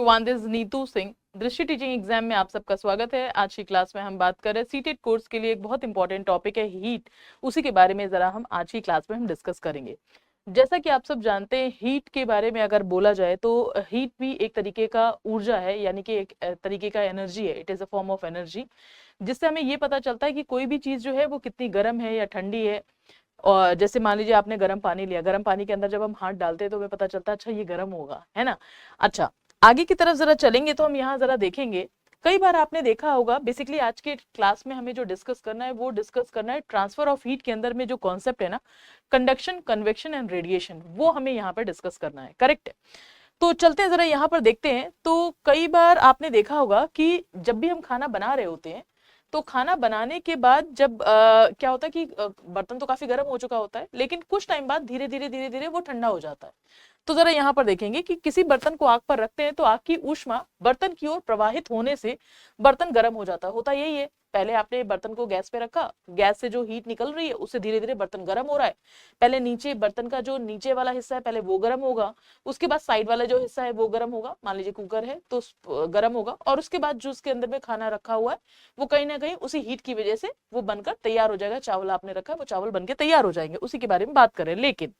Everyone, this is Neetu Singh. दृष्टि teaching exam में आप सबका स्वागत है। आज की क्लास में हम बात कर रहे हैं सीटेट कोर्स के लिए एक बहुत इंपॉर्टेंट टॉपिक है हीट। उसी के बारे में जरा हम आज की क्लास में हम डिस्कस करेंगे। जैसा कि आप सब जानते हैं, हीट के बारे में अगर बोला जाए तो हीट भी एक तरीके का ऊर्जा है, यानी कि एक तरीके का एनर्जी है। It is a form of energy, जिससे हमें ये पता चलता है कि कोई भी चीज जो है वो कितनी गर्म है या ठंडी है। और जैसे मान लीजिए आपने गर्म पानी लिया, गर्म पानी के अंदर जब हम हाथ डालते हैं तो हमें पता चलता है अच्छा ये गर्म होगा, है ना। अच्छा, आगे की तरफ जरा चलेंगे तो हम यहाँ जरा देखेंगे। कई बार आपने देखा होगा, बेसिकली आज के क्लास में हमें जो डिस्कस करना है वो डिस्कस करना है ट्रांसफर ऑफ हीट के अंदर में जो कॉन्सेप्ट है ना, कंडक्शन, कन्वेक्शन एंड रेडिएशन, वो हमें यहाँ पर डिस्कस करना है। करेक्ट है। तो चलते हैं जरा यहाँ पर देखते हैं। तो कई बार आपने देखा होगा कि जब भी हम खाना बना रहे होते हैं तो खाना बनाने के बाद जब क्या होता है कि बर्तन तो काफी गर्म हो चुका होता है, लेकिन कुछ टाइम बाद धीरे धीरे धीरे धीरे वो ठंडा हो जाता है। तो जरा यहाँ पर देखेंगे कि किसी बर्तन को आग पर रखते हैं तो आग की ऊष्मा बर्तन की ओर प्रवाहित होने से बर्तन गर्म हो जाता है। होता यही है, पहले आपने बर्तन को गैस पे रखा, गैस से जो हीट निकल रही है उससे धीरे धीरे बर्तन गर्म हो रहा है। पहले नीचे बर्तन का जो नीचे वाला हिस्सा है पहले वो गर्म होगा, उसके बाद साइड वाला जो हिस्सा है वो गर्म होगा। मान लीजिए कुकर है तो गर्म होगा, और उसके बाद जो उसके अंदर में खाना रखा हुआ है वो कहीं ना कहीं उसी हीट की वजह से वो बनकर तैयार हो जाएगा। चावल आपने रखा है वो चावल बनके तैयार हो जाएंगे, उसी के बारे में बात करें। लेकिन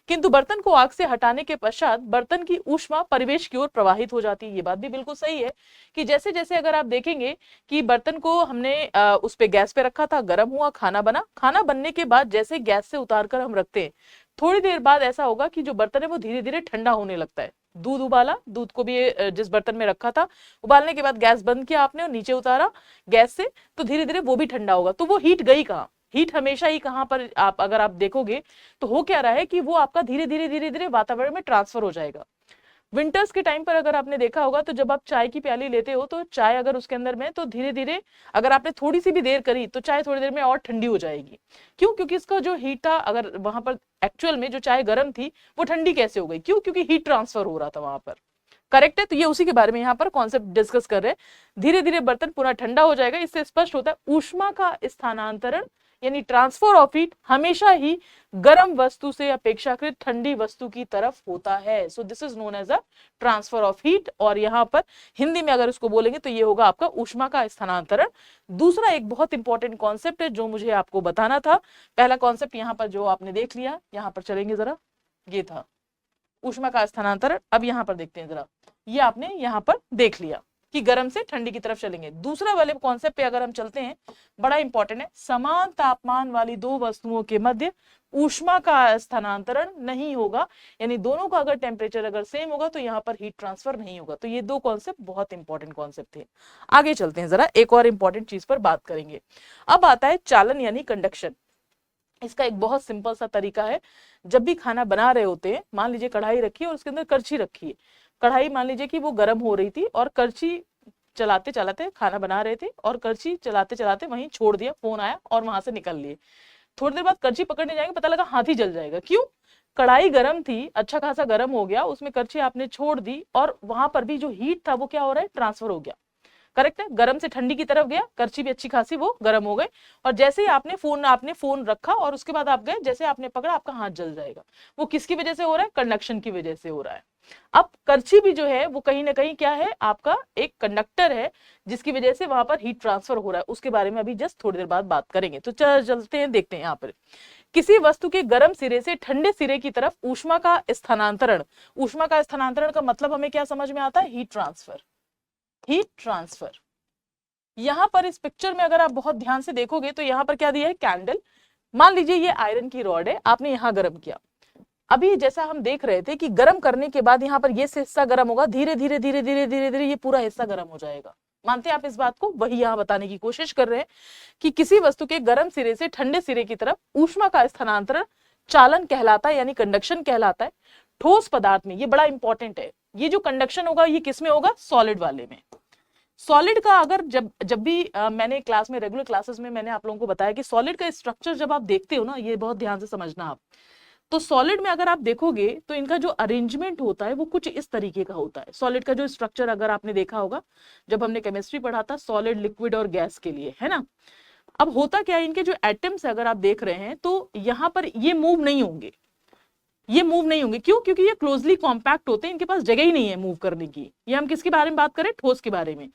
किंतु बर्तन को आग से हटाने के पश्चात बर्तन की ऊष्मा परिवेश की ओर प्रवाहित हो जाती है। ये बात भी बिल्कुल सही है कि जैसे जैसे अगर आप देखेंगे कि बर्तन को हमने उस पे गैस पे रखा था, गर्म हुआ, खाना बना, खाना बनने के बाद जैसे गैस से उतार कर हम रखते हैं, थोड़ी देर बाद ऐसा होगा कि जो बर्तन है वो धीरे धीरे ठंडा होने लगता है। दूध उबाला, दूध को भी जिस बर्तन में रखा था, उबालने के बाद गैस बंद किया आपने और नीचे उतारा गैस से, तो धीरे धीरे वो भी ठंडा होगा। तो वो हीट गई कहाँ? हीट हमेशा ही कहां पर, आप अगर आप देखोगे तो हो क्या रहा है कि वो आपका धीरे धीरे धीरे धीरे वातावरण में ट्रांसफर हो जाएगा। विंटर्स के टाइम पर अगर आपने देखा होगा तो जब आप चाय की प्याली लेते हो तो चाय अगर उसके अंदर में, तो धीरे धीरे अगर आपने थोड़ी सी भी देर करी तो चाय थोड़ी देर में और ठंडी हो जाएगी। क्यों? क्योंकि इसका जो हीट था, अगर वहां पर एक्चुअल में जो चाय गर्म थी वो ठंडी कैसे हो गई? क्यों? क्योंकि हीट ट्रांसफर हो रहा था वहां पर। करेक्ट है। तो ये उसी के बारे में यहाँ पर कॉन्सेप्ट डिस्कस कर रहे हैं। धीरे धीरे बर्तन पूरा ठंडा हो जाएगा। इससे स्पष्ट होता है ऊष्मा का स्थानांतरण यानी ट्रांसफर ऑफ हीट हमेशा ही गर्म वस्तु से अपेक्षाकृत ठंडी वस्तु की तरफ होता है। So this is known as a transfer of heat. और यहाँ पर हिंदी में अगर इसको बोलेंगे तो ये होगा आपका ऊष्मा का स्थानांतरण। दूसरा एक बहुत इंपॉर्टेंट कॉन्सेप्ट है जो मुझे आपको बताना था। पहला कॉन्सेप्ट यहाँ पर जो आपने देख लिया, यहाँ पर चलेंगे जरा, ये था ऊष्मा का स्थानांतरण। अब यहाँ पर देखते हैं जरा, ये आपने यहाँ पर देख लिया कि गर्म से ठंडी की तरफ चलेंगे। दूसरा वाले कॉन्सेप्ट पे अगर हम चलते हैं, बड़ा इंपॉर्टेंट है। समान तापमान वाली दो वस्तुओं के मध्य ऊष्मा का स्थानांतरण नहीं होगा, यानी दोनों का अगर टेम्परेचर अगर सेम होगा तो यहाँ पर हीट ट्रांसफर नहीं होगा। तो ये दो कॉन्सेप्ट बहुत इंपॉर्टेंट कॉन्सेप्ट थे। आगे चलते हैं जरा, एक और इंपॉर्टेंट चीज पर बात करेंगे। अब आता है चालन यानी कंडक्शन। इसका एक बहुत सिंपल सा तरीका है। जब भी खाना बना रहे होते हैं, मान लीजिए कढ़ाई रखी है और उसके अंदर करछी रखी है। कढ़ाई मान लीजिए कि वो गर्म हो रही थी और करछी चलाते चलाते खाना बना रहे थे और करछी चलाते चलाते वहीं छोड़ दिया, फोन आया और वहां से निकल लिए। थोड़ी देर बाद करछी पकड़ने जाएंगे, पता लगा हाथ ही जल जाएगा। क्यों? कढ़ाई गर्म थी, अच्छा खासा गर्म हो गया, उसमें करछी आपने छोड़ दी और वहां पर भी जो हीट था वो क्या हो रहा है? ट्रांसफर हो गया। करेक्ट है। गर्म से ठंडी की तरफ गया, करछी भी अच्छी खासी वो गर्म हो गई, और जैसे ही आपने फोन रखा और उसके बाद आप गए, जैसे आपने पकड़ा आपका हाथ जल जाएगा। वो किसकी वजह से हो रहा है? कंडक्शन की वजह से हो रहा है। अब करछी भी जो है वो कहीं ना कहीं क्या है? आपका एक कंडक्टर है, जिसकी वजह से वहां पर हीट ट्रांसफर हो रहा है। उसके बारे में अभी जस्ट थोड़ी देर बाद बात करेंगे। तो चलते हैं, देखते हैं यहाँ पर। किसी वस्तु के गर्म सिरे से ठंडे सिरे की तरफ ऊष्मा का स्थानांतरण। ऊष्मा का स्थानांतरण का मतलब हमें क्या समझ में आता है? Heat transfer. Heat transfer. यहां पर इस पिक्चर में अगर आप बहुत ध्यान से देखोगे तो यहाँ पर क्या दिया है? कैंडल। मान लीजिए ये आयरन की रॉड है, आपने यहाँ गर्म किया। अभी जैसा हम देख रहे थे कि गर्म करने के बाद यहाँ पर ये हिस्सा गर्म होगा, धीरे धीरे धीरे धीरे धीरे धीरे ये पूरा हिस्सा गर्म हो जाएगा। मानते हैं आप इस बात को? वही यहाँ बताने की कोशिश कर रहे हैं कि किसी वस्तु के गर्म सिरे से ठंडे सिरे की तरफ ऊष्मा का स्थानांतरण चालन कहलाता है, यानी कंडक्शन कहलाता है। ठोस पदार्थ में, ये बड़ा इंपॉर्टेंट है, ये जो कंडक्शन होगा ये किसमें होगा? सॉलिड वाले में। सॉलिड का अगर जब जब भी मैंने क्लास में, रेगुलर क्लासेस में मैंने आप लोगों को बताया कि सॉलिड का स्ट्रक्चर जब आप देखते हो ना, ये बहुत ध्यान से समझना आप। तो सॉलिड में अगर आप देखोगे तो इनका जो अरेंजमेंट होता है वो कुछ इस तरीके का होता है। सॉलिड का जो स्ट्रक्चर अगर आपने देखा होगा जब हमने केमिस्ट्री पढ़ा था, सॉलिड, लिक्विड और गैस के लिए, है ना। अब होता क्या है, इनके जो एटम्स अगर आप देख रहे हैं तो यहाँ पर ये मूव नहीं होंगे। ये मूव नहीं होंगे। क्यों? क्योंकि ये क्लोजली कॉम्पैक्ट होते हैं, इनके पास जगह ही नहीं है मूव करने की। ये हम किसके बारे में बात करें? ठोस के बारे में।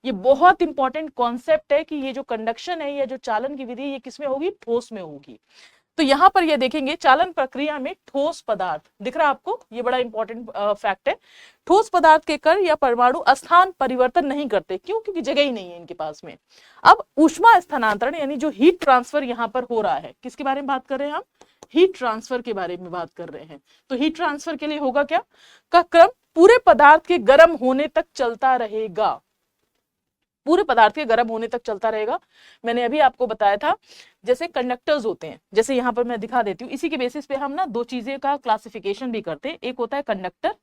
ये बहुत इंपॉर्टेंट कॉन्सेप्ट है कि ये जो कंडक्शन है या जो चालन की विधि ये किसमें होगी? ठोस में होगी। तो यहां पर ये देखेंगे चालन प्रक्रिया में ठोस पदार्थ दिख रहा है आपको, ये बड़ा इंपॉर्टेंट फैक्ट है। ठोस पदार्थ के कण या परमाणु स्थान परिवर्तन नहीं करते। क्यों? क्योंकि जगह ही नहीं है इनके पास में। अब ऊष्मा स्थानांतरण यानी जो हीट ट्रांसफर यहां पर हो रहा है, किसके बारे में बात कर रहे हैं हम? हीट ट्रांसफर के बारे में बात कर रहे हैं। तो हीट ट्रांसफर के लिए होगा क्या? का क्रम पूरे पदार्थ के गर्म होने तक चलता रहेगा। पूरे पदार्थ के गर्म होने तक चलता रहेगा। मैंने अभी आपको बताया था जैसे कंडक्टर्स होते हैं, जैसे यहां पर मैं दिखा देती हूँ, इसी के बेसिस पे हम ना दो चीजें का क्लासिफिकेशन भी करते हैं। एक होता है कंडक्टर,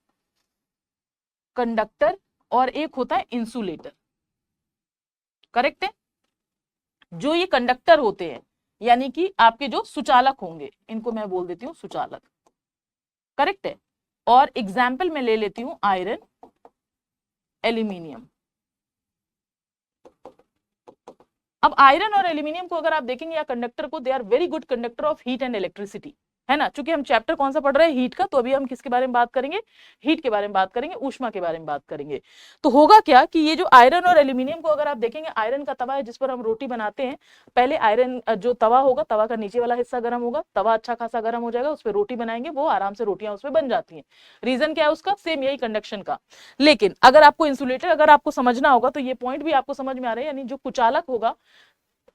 कंडक्टर, और एक होता है इंसुलेटर। करेक्ट है? जो ये कंडक्टर होते हैं यानी कि आपके जो सुचालक होंगे, इनको मैं बोल देती हूँ सुचालक। करेक्ट है? और एग्जाम्पल मैं ले लेती हूं आयरन, एल्यूमिनियम। अब आयरन और एल्यूमिनियम को अगर आप देखेंगे या कंडक्टर को, they are very good conductor of heat and electricity, है ना। चूंकि हम चैप्टर कौन सा पढ़ रहे हैं? हीट का। तो अभी हम किसके बारे में बात करेंगे? हीट के बारे में बात करेंगे, ऊष्मा के बारे में बात करेंगे। तो होगा क्या कि ये जो आयरन और एल्यूमिनियम को अगर आप देखेंगे, आयरन का तवा है जिस पर हम रोटी बनाते हैं। पहले आयरन जो तवा होगा, तवा का नीचे वाला हिस्सा गर्म होगा, तवा अच्छा खासा गर्म हो जाएगा, उस पर रोटी बनाएंगे, वो आराम से रोटियां उसमें बन जाती हैं। रीजन क्या है उसका? सेम यही, कंडक्शन का। लेकिन अगर आपको इंसुलेटर अगर आपको समझना होगा तो ये पॉइंट भी आपको समझ में आ रहा है, यानी जो कुचालक होगा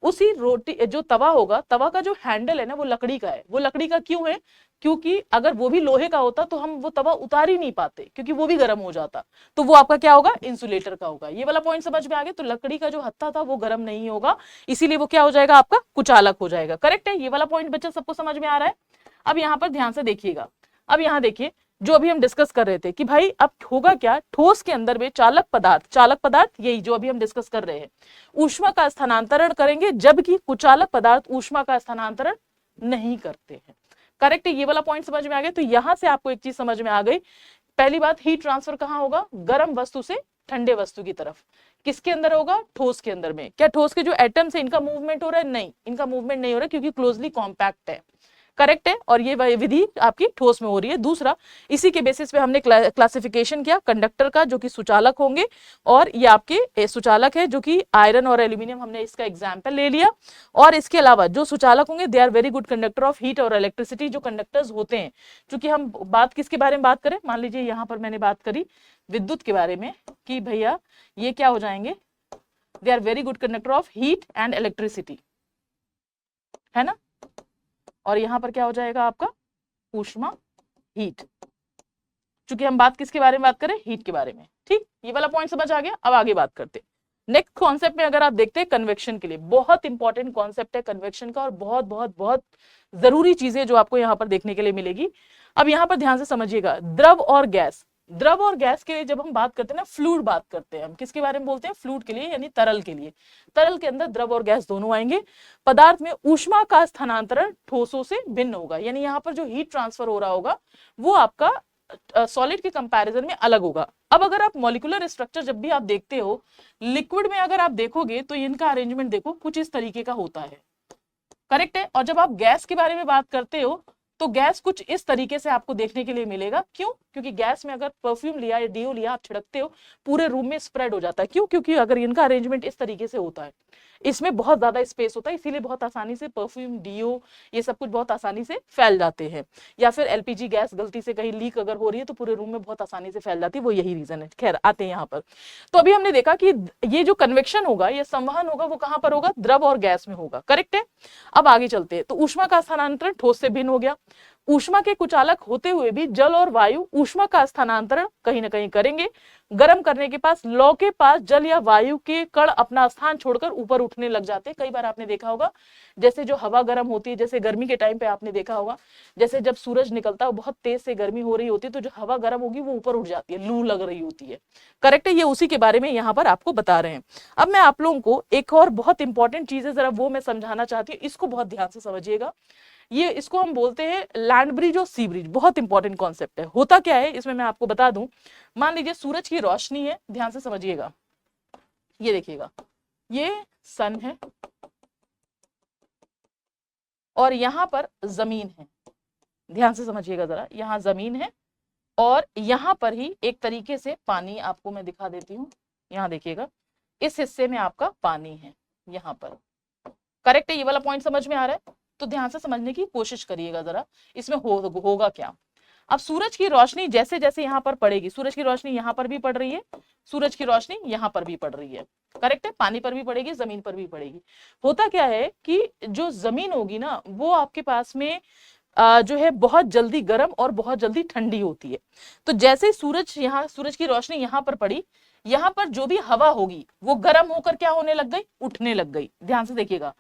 उसी रोटी जो तवा होगा, तवा का जो हैंडल है ना वो लकड़ी का है। वो लकड़ी का क्यों है? क्योंकि अगर वो भी लोहे का होता तो हम वो तवा उतार ही नहीं पाते, क्योंकि वो भी गर्म हो जाता। तो वो आपका क्या होगा? इंसुलेटर का होगा। ये वाला पॉइंट समझ में आ गया? तो लकड़ी का जो हत्था था वो गर्म नहीं होगा, इसीलिए वो क्या हो जाएगा? आपका कुचालक हो जाएगा। करेक्ट है? ये वाला पॉइंट बच्चा सबको समझ में आ रहा है? अब यहाँ पर ध्यान से देखिएगा। अब यहाँ देखिए, जो अभी हम डिस्कस कर रहे थे कि भाई अब होगा क्या, ठोस के अंदर में चालक पदार्थ यही जो अभी हम डिस्कस कर रहे हैं, ऊष्मा का स्थानांतरण करेंगे, जबकि कुचालक पदार्थ ऊष्मा का स्थानांतरण नहीं करते हैं। करेक्ट है? ये वाला पॉइंट समझ में आ गया? तो यहां से आपको एक चीज समझ में आ गई। पहली बात, हीट ट्रांसफर कहां होगा? गर्म वस्तु से ठंडे वस्तु की तरफ। किसके अंदर होगा? ठोस के अंदर में। क्या ठोस के जो एटम्स है इनका मूवमेंट हो रहा है? नहीं, इनका मूवमेंट नहीं हो रहा है, क्योंकि क्लोजली कॉम्पैक्ट है। करेक्ट है? और ये विधि आपकी ठोस में हो रही है। दूसरा, इसी के बेसिस पे हमने क्लासिफिकेशन किया कंडक्टर का, जो कि सुचालक होंगे, और ये आपके सुचालक है जो कि आयरन और एल्यूमिनियम, हमने इसका एग्जाम्पल ले लिया। और इसके अलावा जो सुचालक होंगे, they are very good conductor of heat और इलेक्ट्रिसिटी, जो कंडक्टर्स होते हैं। क्योंकि हम बात किसके बारे में बात करें? मान लीजिए यहाँ पर मैंने बात करी विद्युत के बारे में कि भैया ये क्या हो जाएंगे? They are very good conductor of heat and electricity, है ना। और यहां पर क्या हो जाएगा आपका? ऊष्मा, हीट। चूंकि हम बात किसके बारे में बात करें? हीट के बारे में। ठीक, ये वाला पॉइंट समझ आ गया? अब आगे बात करते हैं। नेक्स्ट कॉन्सेप्ट में अगर आप देखते हैं कन्वेक्शन के लिए, बहुत इंपॉर्टेंट कॉन्सेप्ट है कन्वेक्शन का, और बहुत बहुत बहुत जरूरी चीजें जो आपको यहाँ पर देखने के लिए मिलेगी। अब यहाँ पर ध्यान से समझिएगा, द्रव और गैस। द्रव और गैस के लिए जब हम बात करते हैं ना, फ्लूइड बात करते हैं, हम किसके बारे में बोलते हैं? फ्लूइड के लिए, यानी तरल के लिए। तरल के अंदर द्रव और गैस दोनों आएंगे। पदार्थ में ऊष्मा का स्थानांतरण ठोसों से भिन्न होगा, यानी यहाँ पर जो हीट ट्रांसफर हो रहा होगा वो आपका सॉलिड के कंपैरिजन में अलग होगा। अब अगर आप मॉलिक्यूलर स्ट्रक्चर जब भी आप देखते हो, लिक्विड में अगर आप देखोगे तो इनका अरेंजमेंट देखो कुछ इस तरीके का होता है। करेक्ट है? और जब आप गैस के बारे में बात करते हो तो गैस कुछ इस तरीके से आपको देखने के लिए मिलेगा। क्यों? क्योंकि गैस में अगर परफ्यूम लिया या डीओ लिया, आप छिड़कते हो, पूरे रूम में स्प्रेड हो जाता है। क्यों? क्योंकि अगर इनका अरेंजमेंट इस तरीके से होता है, इसमें बहुत ज्यादा स्पेस होता है, इसीलिए बहुत आसानी से परफ्यूम, डीओ, ये सब कुछ बहुत आसानी से फैल जाते हैं। या फिर एलपीजी गैस गलती से कहीं लीक अगर हो रही है तो पूरे रूम में बहुत आसानी से फैल जाती है, वो यही रीजन है। खैर, आते हैं यहाँ पर। तो अभी हमने देखा कि ये जो कन्वेक्शन होगा, ये संवहन होगा, वो कहां पर होगा? द्रव और गैस में होगा। करेक्ट है? अब आगे चलते हैं। तो ऊष्मा का स्थानांतरण ठोस से भिन्न हो गया। ऊष्मा के कुचालक होते हुए भी जल और वायु ऊष्मा का स्थानांतरण कहीं ना कहीं करेंगे। गर्म करने के पास लौ के पास जल या वायु के कण अपना स्थान छोड़कर ऊपर उठने लग जाते हैं। कई बार आपने देखा होगा, जैसे जो हवा गर्म होती है, जैसे गर्मी के टाइम पे आपने देखा होगा, जैसे जब सूरज निकलता है, बहुत तेज से गर्मी हो रही होती है, तो जो हवा गर्म होगी वो ऊपर उठ जाती है, लू लग रही होती है। करेक्ट है? ये उसी के बारे में यहाँ पर आपको बता रहे हैं। अब मैं आप लोगों को एक और बहुत इंपॉर्टेंट चीज है, जरा वो मैं समझाना चाहती हूँ, इसको बहुत ध्यान से समझिएगा। ये इसको हम बोलते हैं लैंड ब्रिज और सी ब्रिज। बहुत इंपॉर्टेंट कॉन्सेप्ट है। होता क्या है इसमें मैं आपको बता दूं, मान लीजिए सूरज की रोशनी है, ध्यान से समझिएगा, ये देखिएगा, ये सन है और यहां पर जमीन है, ध्यान से समझिएगा जरा, यहाँ जमीन है और यहाँ पर ही एक तरीके से पानी, आपको मैं दिखा देती हूँ, यहाँ देखिएगा इस हिस्से में आपका पानी है यहाँ पर। करेक्ट है, ये वाला पॉइंट समझ में आ रहा है? तो ध्यान से समझने की कोशिश करिएगा जरा, इसमें होगा क्या। अब सूरज की रोशनी जैसे जैसे यहाँ पर पड़ेगी, सूरज की रोशनी यहाँ पर भी पड़ रही है, सूरज की रोशनी यहाँ पर भी पड़ रही है, करेक्ट है, पानी पर भी पड़ेगी, जमीन पर भी पड़ेगी। होता क्या है कि जो जमीन होगी ना वो आपके पास में जो है बहुत जल्दी गर्म और बहुत जल्दी ठंडी होती है। तो जैसे सूरज की रोशनी यहाँ पर पड़ी, यहाँ पर जो भी हवा होगी वो गर्म होकर क्या होने लग गई, उठने लग गई। ध्यान से देखिएगा,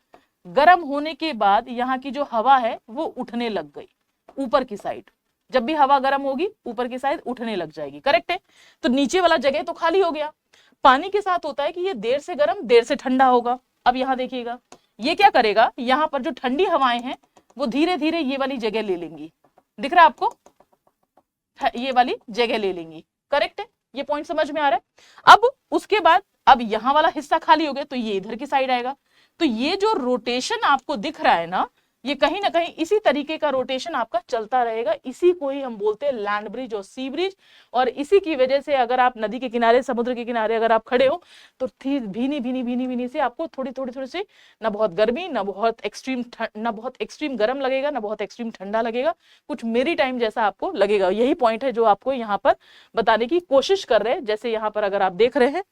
गर्म होने के बाद यहाँ की जो हवा है वो उठने लग गई ऊपर की साइड। जब भी हवा गर्म होगी ऊपर की साइड उठने लग जाएगी, करेक्ट है। तो नीचे वाला जगह तो खाली हो गया। पानी के साथ होता है कि ये देर से गर्म देर से ठंडा होगा। अब यहाँ देखिएगा, ये क्या करेगा, यहाँ पर जो ठंडी हवाएं हैं वो धीरे धीरे ये वाली जगह ले लेंगी, दिख रहा है आपको, ये वाली जगह ले लेंगी, करेक्ट है। ये पॉइंट समझ में आ रहा है? अब उसके बाद अब यहाँ वाला हिस्सा खाली हो गया तो ये इधर की साइड आएगा। तो ये जो रोटेशन आपको दिख रहा है ना, ये कहीं ना कहीं इसी तरीके का रोटेशन आपका चलता रहेगा। इसी को ही हम बोलते हैं लैंड ब्रिज और सी ब्रिज। और इसी की वजह से अगर आप नदी के किनारे, समुद्र के किनारे अगर आप खड़े हो तो भीनी भीनी भीनी भीनी से आपको थोड़ी सी ना बहुत गर्मी ना बहुत एक्सट्रीम गर्म लगेगा, ना बहुत एक्सट्रीम ठंडा लगेगा, कुछ मेरी टाइम जैसा आपको लगेगा। यही पॉइंट है जो आपको यहाँ पर बताने की कोशिश कर रहे हैं। जैसे यहाँ पर अगर आप देख रहे हैं,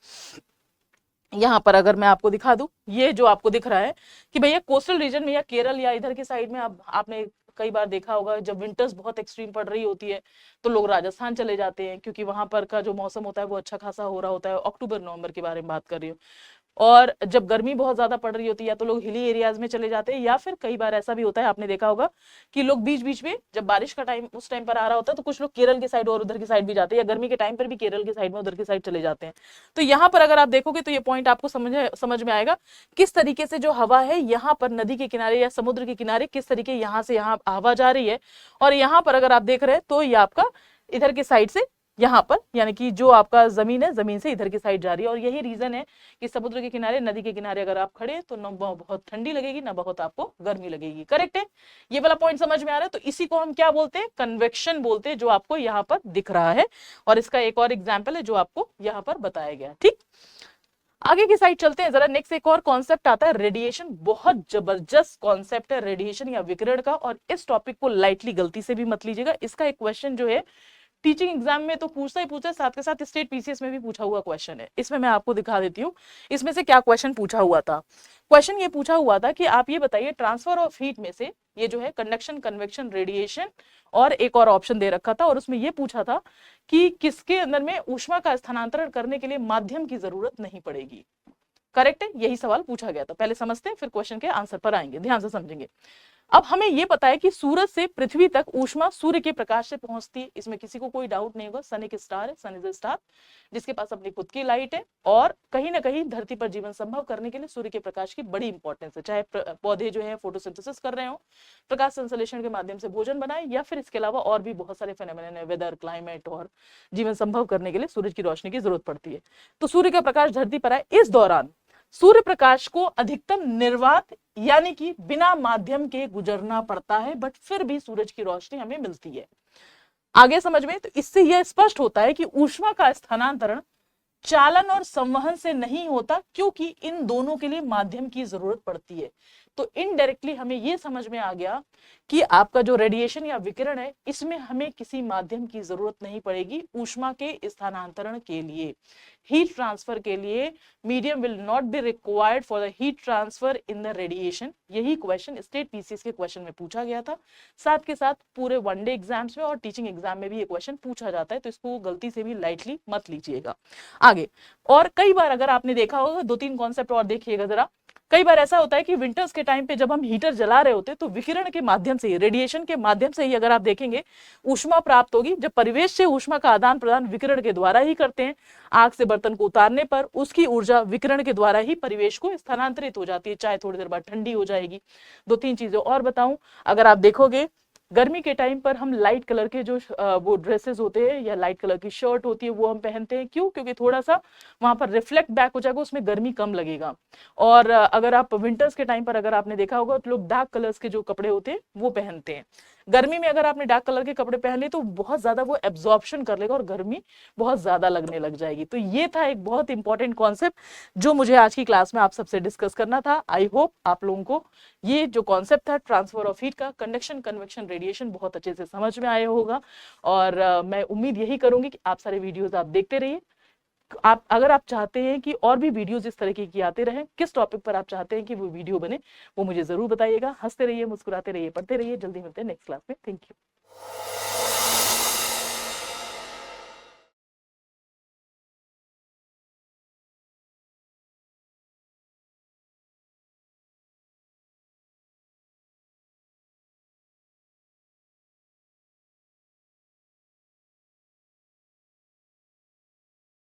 यहाँ पर अगर मैं आपको दिखा दूं, ये जो आपको दिख रहा है कि भैया कोस्टल रीजन में या केरल या इधर की साइड में आपने कई बार देखा होगा जब विंटर्स बहुत एक्सट्रीम पड़ रही होती है तो लोग राजस्थान चले जाते हैं, क्योंकि वहां पर का जो मौसम होता है वो अच्छा खासा हो रहा होता है। अक्टूबर नवंबर के बारे में बात कर रही हूँ। और जब गर्मी बहुत ज्यादा पड़ रही होती है या तो लोग हिली एरियाज में चले जाते हैं, या फिर कई बार ऐसा भी होता है, आपने देखा होगा कि लोग बीच बीच में जब बारिश का टाइम उस टाइम पर आ रहा होता है तो कुछ लोग केरल की साइड और उधर की साइड भी जाते हैं, या गर्मी के टाइम पर भी केरल की साइड में उधर की साइड चले जाते हैं। तो यहाँ पर अगर आप देखोगे तो ये पॉइंट आपको समझ में आएगा किस तरीके से जो हवा है यहाँ पर नदी के किनारे या समुद्र के किनारे किस तरीके यहाँ से यहाँ हवा जा रही है। और यहाँ पर अगर आप देख रहे हैं तो ये आपका इधर की साइड से यहाँ पर, यानी कि जो आपका जमीन है जमीन से इधर की साइड जा रही है। और यही रीजन है कि समुद्र के किनारे, नदी के किनारे अगर आप खड़े तो न बहुत ठंडी लगेगी ना बहुत आपको गर्मी लगेगी, करेक्ट है। ये वाला पॉइंट समझ में आ रहा है? तो इसी को हम क्या बोलते हैं, कन्वेक्शन बोलते हैं, जो आपको यहाँ पर दिख रहा है। और इसका एक और एग्जाम्पल है जो आपको यहाँ पर बताया गया। ठीक, आगे की साइड चलते हैं जरा। नेक्स्ट एक और कॉन्सेप्ट आता है रेडिएशन। बहुत जबरदस्त कॉन्सेप्ट है रेडिएशन या विकिरण का, और इस टॉपिक को लाइटली गलती से भी मत लीजिएगा। इसका एक क्वेश्चन जो है टीचिंग एग्जाम में तो पूछता ही पूछता है, साथ के साथ स्टेट पीसीएस में भी पूछा हुआ क्वेश्चन है। इसमें मैं आपको दिखा देती हूँ इसमें से क्या क्वेश्चन पूछा हुआ था। क्वेश्चन ये पूछा हुआ था कि आप ये बताइए ट्रांसफर ऑफ हीट में से, ये जो है कंडक्शन, कन्वेक्शन, रेडिएशन, और एक और ऑप्शन दे रखा था, और उसमें ये पूछा था कि किसके अंदर में ऊष्मा का स्थानांतरण करने के लिए माध्यम की जरूरत नहीं पड़ेगी। करेक्ट है, यही सवाल पूछा गया था। पहले समझते हैं फिर क्वेश्चन के आंसर पर आएंगे, ध्यान से समझेंगे। अब हमें यह पता है कि सूरज से पृथ्वी तक ऊष्मा सूर्य के प्रकाश से पहुंचती है, इसमें किसी को कोई डाउट नहीं होगा। सन एक स्टार है, सन इज अ स्टार जिसके पास अपनी खुद की लाइट है, और कहीं ना कहीं धरती पर जीवन संभव करने के लिए सूर्य के प्रकाश की बड़ी इंपॉर्टेंस है। चाहे पौधे जो है फोटोसिंथेसिस कर रहे हो, प्रकाश संश्लेषण के माध्यम से भोजन बनाए, या फिर इसके अलावा और भी बहुत सारे फेनोमेनन है, वेदर, क्लाइमेट, और जीवन संभव करने के लिए सूरज की रोशनी की जरूरत पड़ती है। तो सूर्य का प्रकाश धरती पर आए, इस दौरान सूर्य प्रकाश को अधिकतम निर्वात यानी कि बिना माध्यम के गुजरना पड़ता है, बट फिर भी सूरज की रोशनी हमें मिलती है। आगे समझ में? तो इससे यह स्पष्ट होता है कि ऊष्मा का स्थानांतरण चालन और संवहन से नहीं होता, क्योंकि इन दोनों के लिए माध्यम की जरूरत पड़ती है। तो इनडायरेक्टली हमें यह समझ में आ गया कि आपका जो रेडिएशन या विकिरण है इसमें हमें किसी माध्यम की जरूरत नहीं पड़ेगी ऊष्मा के स्थानांतरण के लिए, हीट ट्रांसफर के लिए। Medium will not be required for the heat transfer in the radiation. यही क्वेश्चन स्टेट पीसीएस के क्वेश्चन में पूछा गया था, साथ के साथ पूरे वनडे एग्जाम्स में और टीचिंग एग्जाम में भी ये क्वेश्चन पूछा जाता है। तो इसको गलती से भी लाइटली मत लीजिएगा। आगे और कई बार अगर आपने देखा होगा, 2-3 कॉन्सेप्ट और देखिएगा जरा। कई बार ऐसा होता है कि विंटर्स के टाइम पे जब हम हीटर जला रहे होते हैं तो विकिरण के माध्यम से, रेडिएशन के माध्यम से ही अगर आप देखेंगे ऊष्मा प्राप्त होगी। जब परिवेश से ऊष्मा का आदान प्रदान विकिरण के द्वारा ही करते हैं, आग से बर्तन को उतारने पर उसकी ऊर्जा विकिरण के द्वारा ही परिवेश को स्थानांतरित हो जाती है, चाहे थोड़ी देर बाद ठंडी हो जाएगी। 2-3 चीजें और बताऊं, अगर आप देखोगे गर्मी के टाइम पर हम लाइट कलर के जो वो ड्रेसेस होते हैं या लाइट कलर की शर्ट होती है वो हम पहनते हैं। क्यों? क्योंकि थोड़ा सा वहां पर रिफ्लेक्ट बैक हो जाएगा, उसमें गर्मी कम लगेगा। और अगर आप विंटर्स के टाइम पर अगर आपने देखा होगा तो लोग डार्क कलर्स के जो कपड़े होते हैं वो पहनते हैं। गर्मी में अगर आपने डार्क कलर के कपड़े पहन लिए तो बहुत ज्यादा वो एब्जॉर्प्शन कर लेगा और गर्मी बहुत ज्यादा लगने लग जाएगी। तो ये था एक बहुत इंपॉर्टेंट कॉन्सेप्ट जो मुझे आज की क्लास में आप सबसे डिस्कस करना था। आई होप आप लोगों को ये जो कॉन्सेप्ट था ट्रांसफर ऑफ हीट का, कंडक्शन, कन्वेक्शन, रेडिएशन, बहुत अच्छे से समझ में आया होगा। और मैं उम्मीद यही करूंगी कि आप सारे वीडियोस आप देखते रहिए। आप अगर आप चाहते हैं कि और भी वीडियोस इस तरीके की आते रहें, किस टॉपिक पर आप चाहते हैं कि वो वीडियो बने, वो मुझे जरूर बताइएगा। हंसते रहिए, मुस्कुराते रहिए, पढ़ते रहिए। जल्दी मिलते हैं नेक्स्ट क्लास में। Thank you.